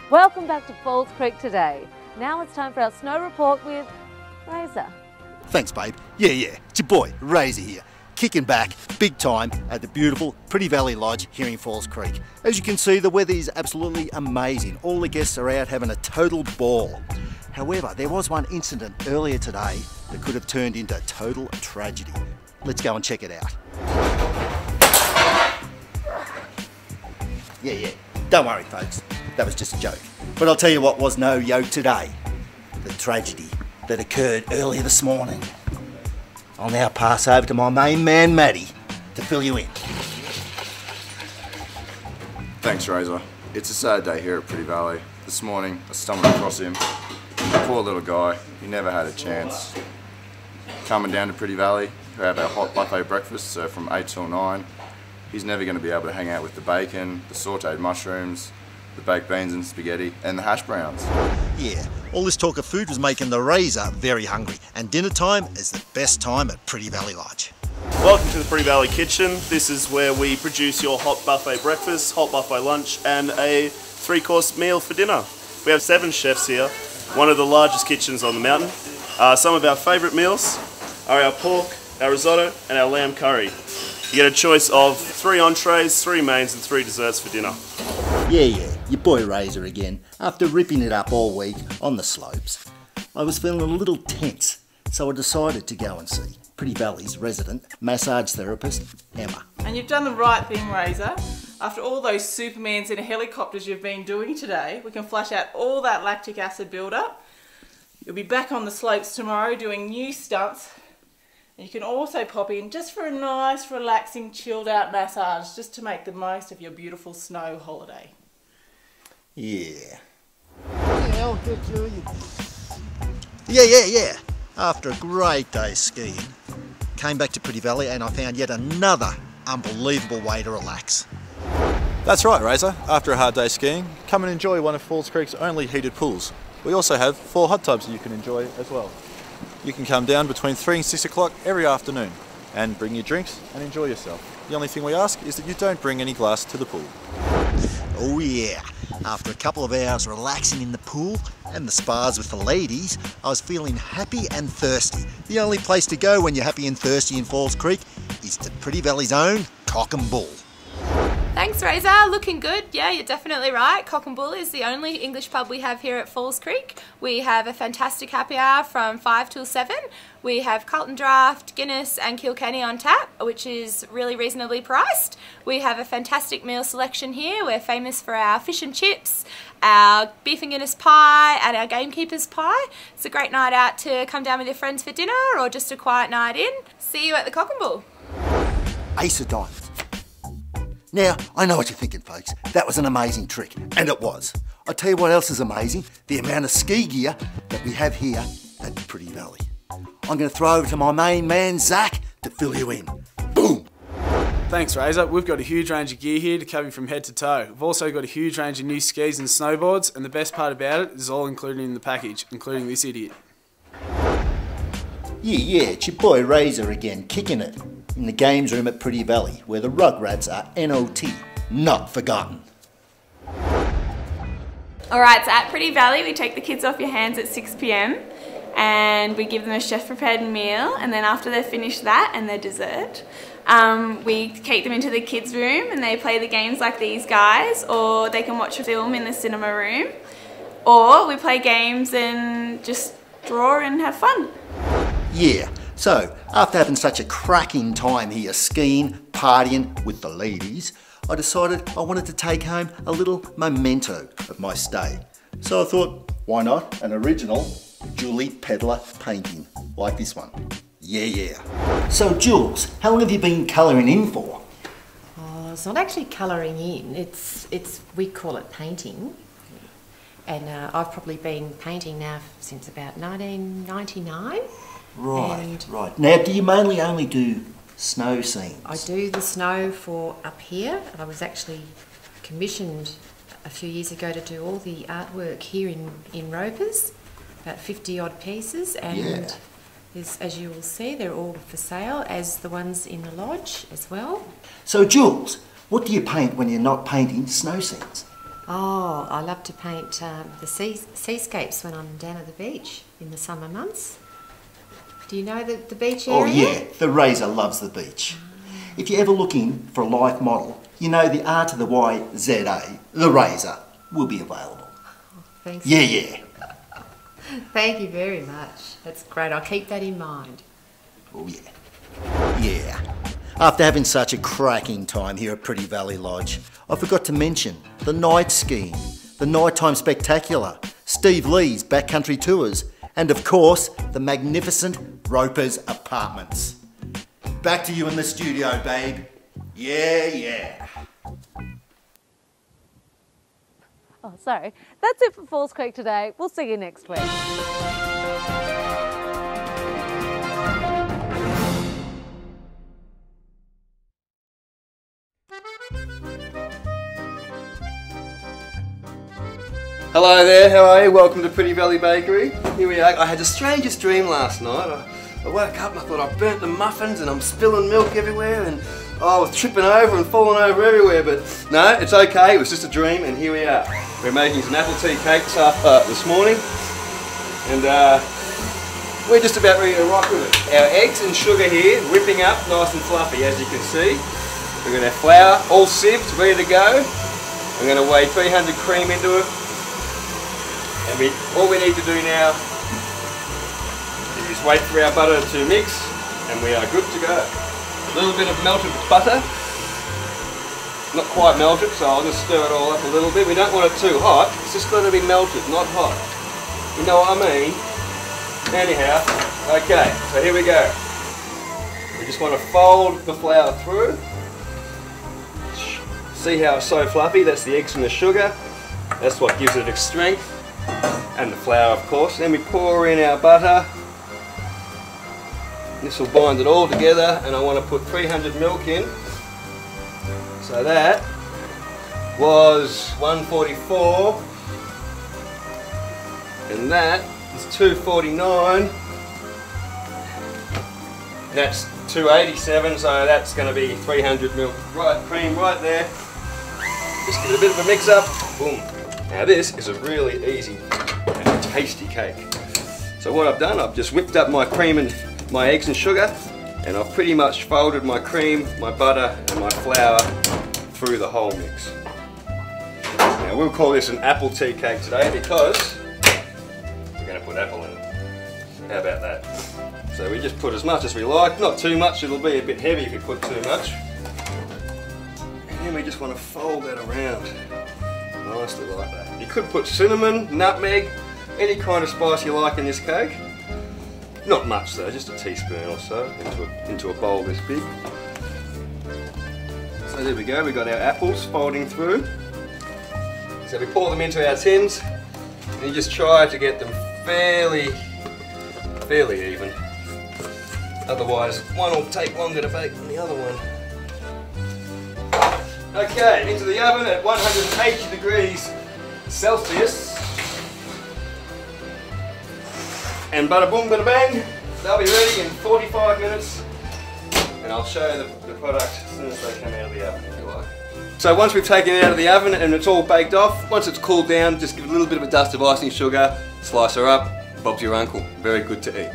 Welcome back to Falls Creek today. Now it's time for our snow report with Rayza. Thanks, babe. Yeah, it's your boy, Rayza here, kicking back big time at the beautiful Pretty Valley Lodge here in Falls Creek. As you can see, the weather is absolutely amazing. All the guests are out having a total ball. However, there was one incident earlier today that could have turned into total tragedy. Let's go and check it out. Yeah, don't worry folks, that was just a joke. But I'll tell you what was no joke today. The tragedy that occurred earlier this morning. I'll now pass over to my main man Matty to fill you in. Thanks Rayza. It's a sad day here at Pretty Valley. This morning I stumbled across him. Poor little guy, he never had a chance. Coming down to Pretty Valley, we have our hot buffet breakfast, so from 8 till 9. He's never going to be able to hang out with the bacon, the sautéed mushrooms, the baked beans and spaghetti, and the hash browns. Yeah, all this talk of food was making the Rayza very hungry, and dinner time is the best time at Pretty Valley Lodge. Welcome to the Pretty Valley Kitchen. This is where we produce your hot buffet breakfast, hot buffet lunch, and a 3-course meal for dinner. We have 7 chefs here, one of the largest kitchens on the mountain. Some of our favourite meals are our pork, our risotto, and our lamb curry. You get a choice of 3 entrees, 3 mains, and 3 desserts for dinner. Yeah, your boy Rayza again. After ripping it up all week on the slopes, I was feeling a little tense, so I decided to go and see Pretty Valley's resident massage therapist, Emma. And you've done the right thing, Rayza. After all those Supermans in helicopters you've been doing today, we can flush out all that lactic acid buildup. You'll be back on the slopes tomorrow doing new stunts. And you can also pop in just for a nice, relaxing, chilled out massage, just to make the most of your beautiful snow holiday. Yeah. Yeah, I'll get you. Yeah. After a great day skiing, came back to Pretty Valley and I found yet another unbelievable way to relax. That's right, Rayza. After a hard day skiing, come and enjoy one of Falls Creek's only heated pools. We also have 4 hot tubs that you can enjoy as well. You can come down between 3 and 6 o'clock every afternoon and bring your drinks and enjoy yourself. The only thing we ask is that you don't bring any glass to the pool. Oh yeah, after a couple of hours relaxing in the pool and the spas with the ladies, I was feeling happy and thirsty. The only place to go when you're happy and thirsty in Falls Creek is to Pretty Valley's own Cock and Bull. Thanks Rayza, looking good. Yeah, you're definitely right. Cock and Bull is the only English pub we have here at Falls Creek. We have a fantastic happy hour from 5 till 7. We have Carlton Draft, Guinness and Kilkenny on tap, which is really reasonably priced. We have a fantastic meal selection here. We're famous for our fish and chips, our beef and Guinness pie and our gamekeeper's pie. It's a great night out to come down with your friends for dinner or just a quiet night in. See you at the Cock and Bull. Ace of diamonds. Now, I know what you're thinking, folks. That was an amazing trick, and it was. I'll tell you what else is amazing, the amount of ski gear that we have here at Pretty Valley. I'm going to throw over to my main man, Zach, to fill you in. Boom! Thanks, Rayza. We've got a huge range of gear here to cover you from head to toe. We've also got a huge range of new skis and snowboards, and the best part about it is all included in the package, including this idiot. Yeah, it's your boy Rayza again, kicking it in the games room at Pretty Valley, where the Rugrats are NOT, not forgotten. Alright, so at Pretty Valley we take the kids off your hands at 6 p.m. and we give them a chef prepared meal, and then after they've finished that and their dessert, we take them into the kids room and they play the games like these guys, or they can watch a film in the cinema room, or we play games and just draw and have fun. Yeah, so after having such a cracking time here skiing, partying with the ladies, I decided I wanted to take home a little memento of my stay. So I thought, why not an original Julie Pedler painting like this one? Yeah. So Jules, how long have you been colouring in for? Oh, it's not actually colouring in, it's we call it painting. And I've probably been painting now since about 1999. Right. Now, do you mainly only do snow scenes? I do the snow for up here. I was actually commissioned a few years ago to do all the artwork here in Ropers, about 50 odd pieces, and as you will see, they're all for sale, as the ones in the lodge as well. So Jules, what do you paint when you're not painting snow scenes? Oh, I love to paint the seascapes when I'm down at the beach in the summer months. Do you know the beach area? Oh yeah, the Rayza loves the beach. If you're ever looking for a life model, you know the R to the YZA, the Rayza, will be available. Oh, thanks. Yeah. Thank you very much. That's great. I'll keep that in mind. Oh yeah. Yeah. After having such a cracking time here at Pretty Valley Lodge, I forgot to mention the night skiing, the nighttime spectacular, Steve Lee's backcountry tours, and of course, the magnificent Roper's apartments. Back to you in the studio, babe. Yeah. Oh, sorry. That's it for Falls Creek today. We'll see you next week. Hello there, how are you? Welcome to Pretty Valley Bakery. Here we are. I had the strangest dream last night. I woke up and I thought I burnt the muffins and I'm spilling milk everywhere and I was tripping over and falling over everywhere, but no, it's okay. It was just a dream and here we are. We're making some apple tea cakes this morning and we're just about ready to rock with it. Our eggs and sugar here, whipping up nice and fluffy as you can see. We're going to have flour, all sieved, ready to go. I'm going to weigh 300 cream into it. And all we need to do now is wait for our butter to mix and we are good to go. A little bit of melted butter, not quite melted, so I'll just stir it all up a little bit. We don't want it too hot, it's just got to be melted, not hot. You know what I mean? Anyhow, okay, so here we go. We just want to fold the flour through. See how it's so fluffy? That's the eggs and the sugar. That's what gives it its strength. And the flour, of course. Then we pour in our butter. This will bind it all together and I want to put 300 milk in. So that was 144 and that is 249. That's 287, so that's going to be 300 milk cream right there. Just give it a bit of a mix up. Boom. Now this is a really easy and tasty cake. So what I've done, I've just whipped up my cream and my eggs and sugar and I've pretty much folded my cream, my butter and my flour through the whole mix. Now we'll call this an apple tea cake today because we're going to put apple in it. How about that? So we just put as much as we like, not too much, it'll be a bit heavy if you put too much. And then we just want to fold that around. Nicely like that. You could put cinnamon, nutmeg, any kind of spice you like in this cake. Not much though, just a teaspoon or so into a bowl this big. So there we go, we got our apples folding through. So we pour them into our tins and you just try to get them fairly even. Otherwise one will take longer to bake than the other one. Okay, into the oven at 180 degrees Celsius. And bada boom, bada bang, they'll be ready in 45 minutes. And I'll show you the product as soon as they come out of the oven, if you like. So once we've taken it out of the oven and it's all baked off, once it's cooled down, just give it a little bit of a dust of icing sugar, slice her up, Bob's your uncle. Very good to eat.